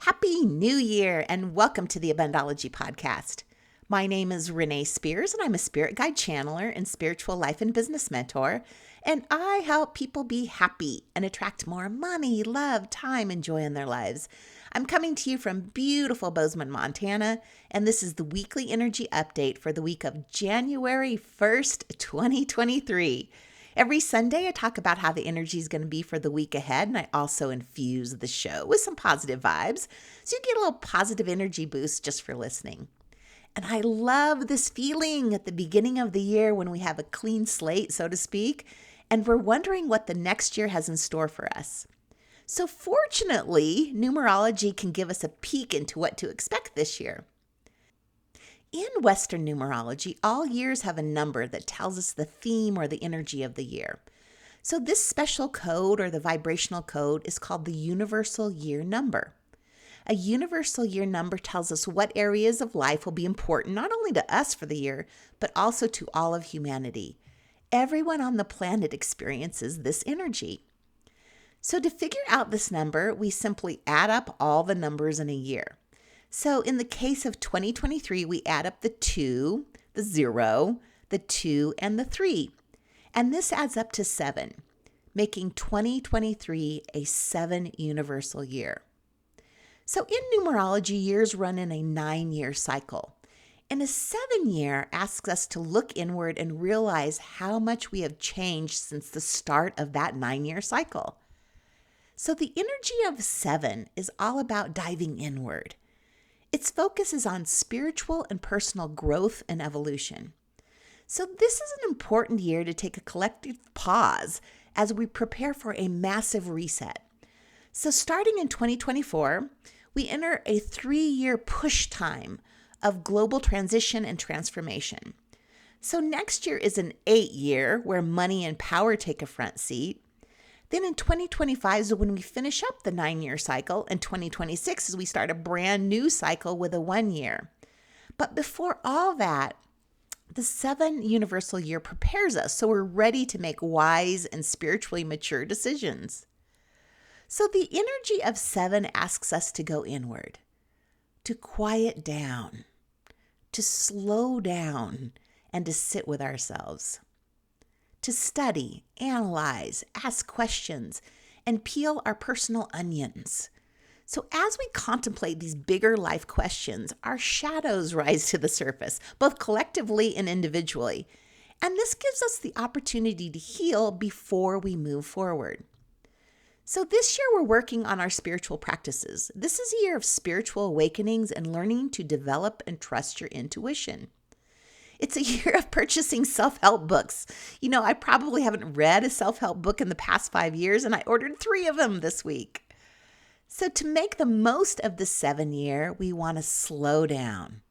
Happy New Year and welcome to the Abundology podcast. My name is Renee Spears and I'm a spirit guide channeler and spiritual life and business mentor. And I help people be happy and attract more money, love, time, and joy in their lives. I'm coming to you from beautiful Bozeman, Montana, and this is the weekly energy update for the week of January 1st, 2023. Every Sunday, I talk about how the energy is going to be for the week ahead, and I also infuse the show with some positive vibes, so you get a little positive energy boost just for listening. And I love this feeling at the beginning of the year when we have a clean slate, so to speak, and we're wondering what the next year has in store for us. So fortunately, numerology can give us a peek into what to expect this year. In Western numerology, all years have a number that tells us the theme or the energy of the year. So this special code or the vibrational code is called the universal year number. A universal year number tells us what areas of life will be important not only to us for the year, but also to all of humanity. Everyone on the planet experiences this energy. So to figure out this number, we simply add up all the numbers in a year. So in the case of 2023, we add up the 2, the 0, the 2, and the 3. And this adds up to 7, making 2023 a 7 universal year. So in numerology, years run in a 9-year cycle. And a 7-year asks us to look inward and realize how much we have changed since the start of that 9-year cycle. So the energy of 7 is all about diving inward. Its focus is on spiritual and personal growth and evolution. So this is an important year to take a collective pause as we prepare for a massive reset. So starting in 2024, we enter a 3-year push time of global transition and transformation. So next year is an 8-year where money and power take a front seat. Then in 2025 is when we finish up the 9-year cycle, and 2026 is we start a brand new cycle with a 1-year. But before all that, the 7 universal year prepares us so we're ready to make wise and spiritually mature decisions. So the energy of 7 asks us to go inward, to quiet down, to slow down, and to sit with ourselves. To study, analyze, ask questions, and peel our personal onions. So as we contemplate these bigger life questions, our shadows rise to the surface, both collectively and individually. And this gives us the opportunity to heal before we move forward. So this year we're working on our spiritual practices. This is a year of spiritual awakenings and learning to develop and trust your intuition. It's a year of purchasing self-help books. I probably haven't read a self-help book in the past 5 years, and I ordered 3 of them this week. So to make the most of the 7-year, we want to slow down.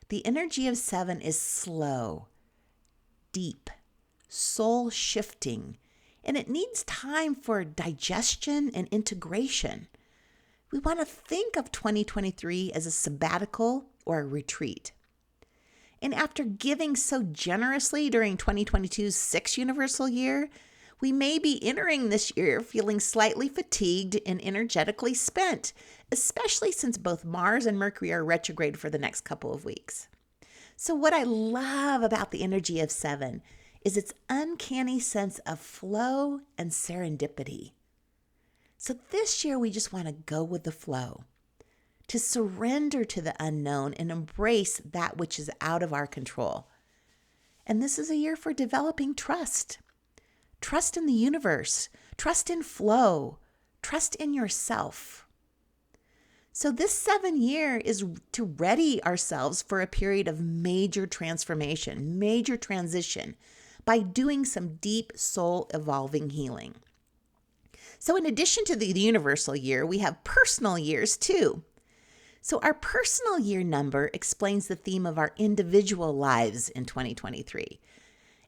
The energy of 7 is slow, deep, soul-shifting, and it needs time for digestion and integration. We want to think of 2023 as a sabbatical or a retreat. And after giving so generously during 2022's 6th universal year, we may be entering this year feeling slightly fatigued and energetically spent, especially since both Mars and Mercury are retrograde for the next couple of weeks. So what I love about the energy of 7 is its uncanny sense of flow and serendipity. So this year we just want to go with the flow, to surrender to the unknown and embrace that which is out of our control. And this is a year for developing trust. Trust in the universe, trust in flow, trust in yourself. So this 7-year is to ready ourselves for a period of major transformation, major transition, by doing some deep soul evolving healing. So in addition to the universal year, we have personal years too. So our personal year number explains the theme of our individual lives in 2023.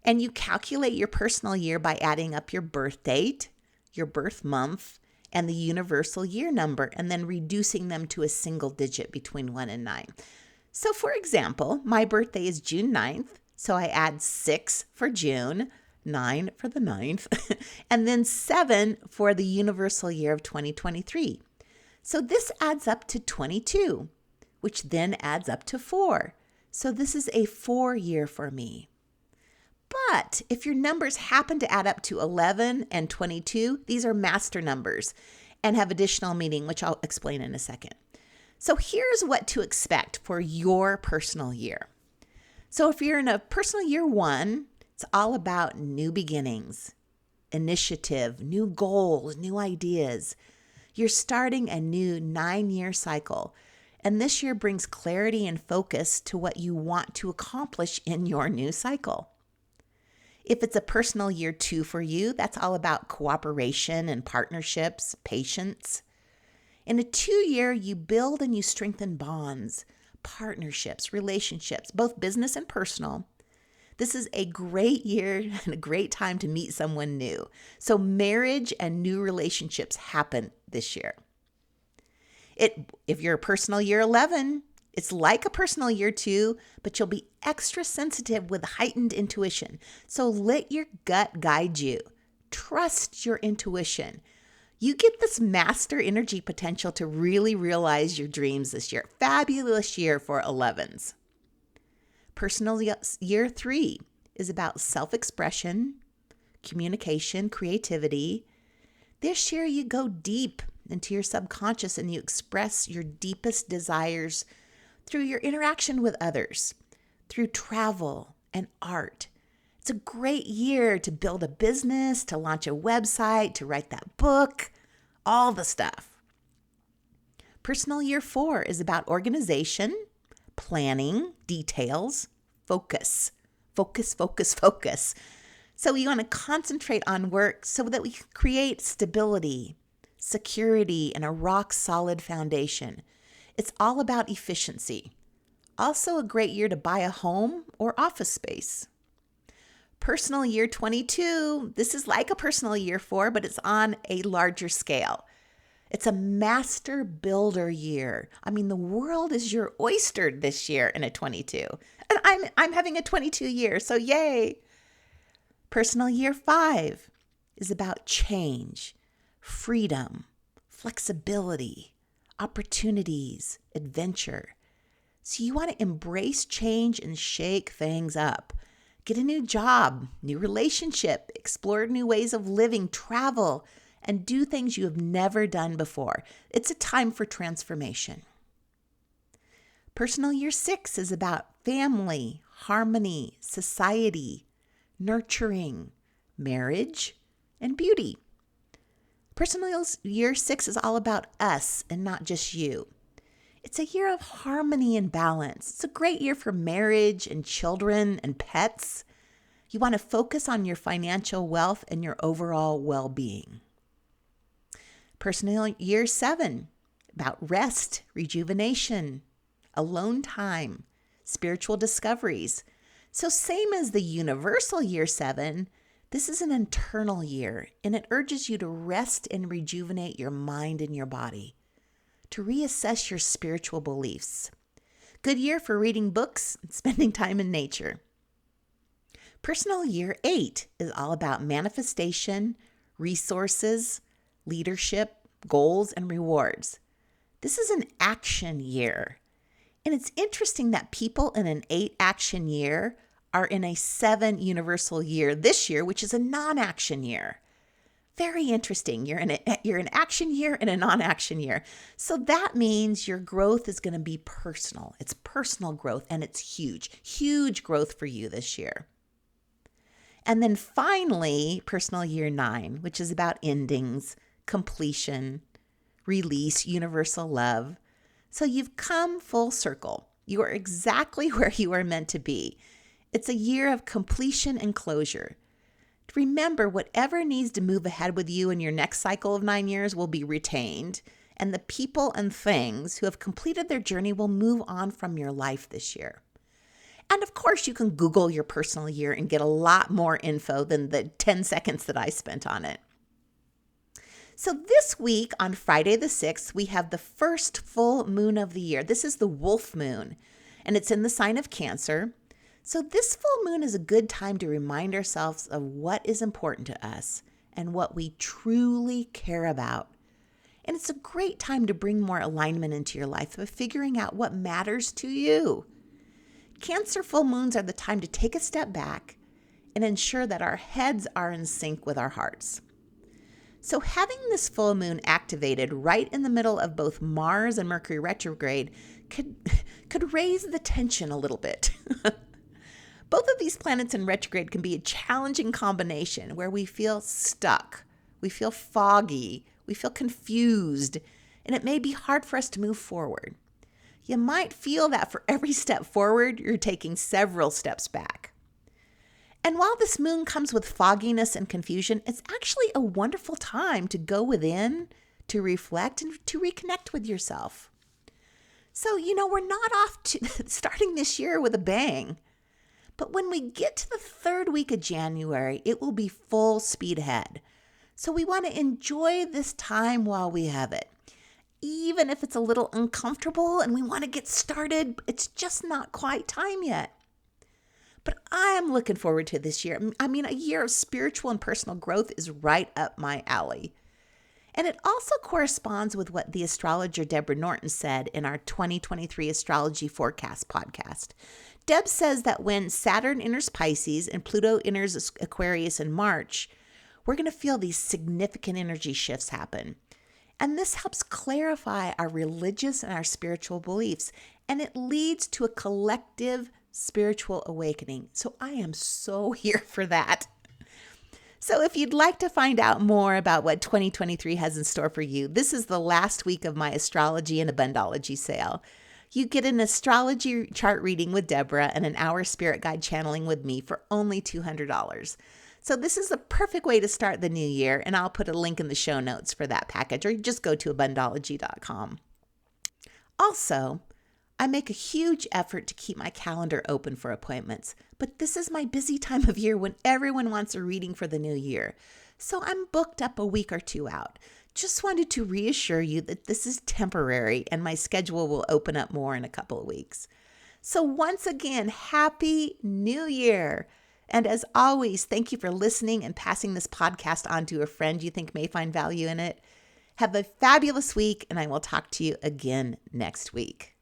And you calculate your personal year by adding up your birth date, your birth month, and the universal year number, and then reducing them to a single digit between 1 and 9. So for example, my birthday is June 9th, so I add 6 for June, 9 for the 9th, and then 7 for the universal year of 2023. So this adds up to 22, which then adds up to 4. So this is a 4-year for me. But if your numbers happen to add up to 11 and 22, these are master numbers and have additional meaning, which I'll explain in a second. So here's what to expect for your personal year. So if you're in a personal year 1, it's all about new beginnings, initiative, new goals, new ideas. You're starting a new 9-year cycle, and this year brings clarity and focus to what you want to accomplish in your new cycle. If it's a personal year 2 for you, that's all about cooperation and partnerships, patience. In a 2-year, you build and you strengthen bonds, partnerships, relationships, both business and personal. This is a great year and a great time to meet someone new. So marriage and new relationships happen this year. If you're a personal year 11, it's like a personal year 2, but you'll be extra sensitive with heightened intuition. So let your gut guide you. Trust your intuition. You get this master energy potential to really realize your dreams this year. Fabulous year for 11s. Personal year 3 is about self-expression, communication, creativity. This year you go deep into your subconscious and you express your deepest desires through your interaction with others, through travel and art. It's a great year to build a business, to launch a website, to write that book, all the stuff. Personal year 4 is about organization, planning, details, focus. Focus, focus, focus. So we want to concentrate on work so that we can create stability, security, and a rock-solid foundation. It's all about efficiency. Also a great year to buy a home or office space. Personal year 22, this is like a personal year 4, but it's on a larger scale. It's a master builder year. I mean, the world is your oyster this year in a 22. And I'm having a 22 year, so yay. Personal year 5 is about change, freedom, flexibility, opportunities, adventure. So you want to embrace change and shake things up. Get a new job, new relationship, explore new ways of living, travel, and do things you have never done before. It's a time for transformation. Personal year 6 is about family, harmony, society, nurturing, marriage, and beauty. Personal year 6 is all about us and not just you. It's a year of harmony and balance. It's a great year for marriage and children and pets. You want to focus on your financial wealth and your overall well-being. Personal year 7, about rest, rejuvenation, alone time, spiritual discoveries. So same as the universal year 7, this is an internal year, and it urges you to rest and rejuvenate your mind and your body, to reassess your spiritual beliefs. Good year for reading books and spending time in nature. Personal year 8 is all about manifestation, resources, leadership, goals, and rewards. This is an action year. And it's interesting that people in an 8 action year are in a 7 universal year this year, which is a non-action year. Very interesting. You're in an action year and a non-action year. So that means your growth is going to be personal. It's personal growth, and it's huge, huge growth for you this year. And then finally, personal year 9, which is about endings, completion, release, universal love. So you've come full circle. You are exactly where you are meant to be. It's a year of completion and closure. Remember, whatever needs to move ahead with you in your next cycle of 9 years will be retained, and the people and things who have completed their journey will move on from your life this year. And of course, you can Google your personal year and get a lot more info than the 10 seconds that I spent on it. So this week on Friday the 6th, we have the first full moon of the year. This is the wolf moon, and it's in the sign of Cancer. So this full moon is a good time to remind ourselves of what is important to us and what we truly care about. And it's a great time to bring more alignment into your life by figuring out what matters to you. Cancer full moons are the time to take a step back and ensure that our heads are in sync with our hearts. So having this full moon activated right in the middle of both Mars and Mercury retrograde could raise the tension a little bit. Both of these planets in retrograde can be a challenging combination where we feel stuck, we feel foggy, we feel confused, and it may be hard for us to move forward. You might feel that for every step forward, you're taking several steps back. And while this moon comes with fogginess and confusion, it's actually a wonderful time to go within, to reflect, and to reconnect with yourself. So, we're not off to starting this year with a bang. But when we get to the third week of January, it will be full speed ahead. So we want to enjoy this time while we have it. Even if it's a little uncomfortable and we want to get started, it's just not quite time yet. But I am looking forward to this year. A year of spiritual and personal growth is right up my alley. And it also corresponds with what the astrologer Deborah Norton said in our 2023 Astrology Forecast podcast. Deb says that when Saturn enters Pisces and Pluto enters Aquarius in March, we're going to feel these significant energy shifts happen. And this helps clarify our religious and our spiritual beliefs, and it leads to a collective spiritual awakening. So I am so here for that. So if you'd like to find out more about what 2023 has in store for you, this is the last week of my astrology and Abundology sale. You get an astrology chart reading with Deborah and an hour spirit guide channeling with me for only $200. So this is the perfect way to start the new year, and I'll put a link in the show notes for that package, or just go to abundology.com. Also, I make a huge effort to keep my calendar open for appointments, but this is my busy time of year when everyone wants a reading for the new year. So I'm booked up a week or two out. Just wanted to reassure you that this is temporary and my schedule will open up more in a couple of weeks. So once again, Happy New Year. And as always, thank you for listening and passing this podcast on to a friend you think may find value in it. Have a fabulous week, and I will talk to you again next week.